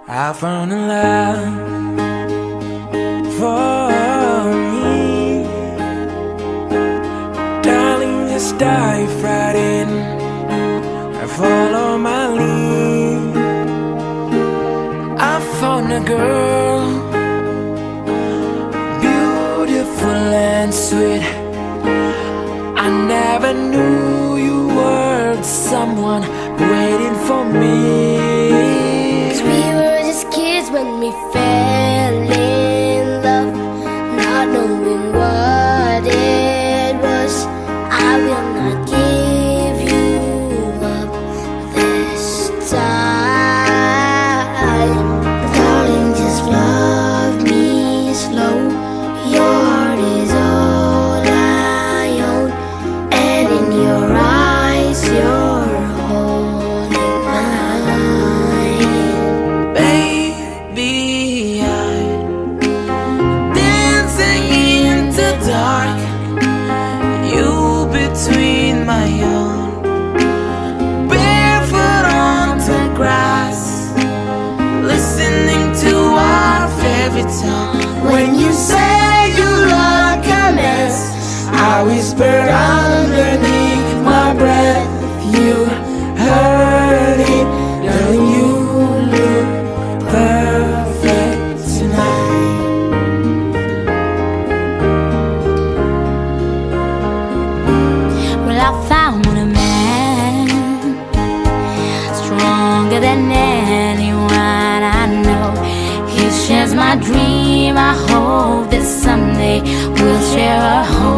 I found a love for me. Darling, just dive right in and follow my lead. I found a girl, beautiful and sweet. I never knew you were someone waiting for me. When we fell in love, not knowing what it was, I will not give you up this time. Darling, just love me slow. Your heart is all I own, and in your eyes, you're holding mine. Baby, I'm dancing in the dark, you between my own, barefoot on the grass, listening to our favorite song. When you say you look a mess, I whisper underneath my breath, you heard it, darling, you look perfect tonight. Well, I found a man stronger than anyone I know. He shares my dream. I hope that someday we'll share a home.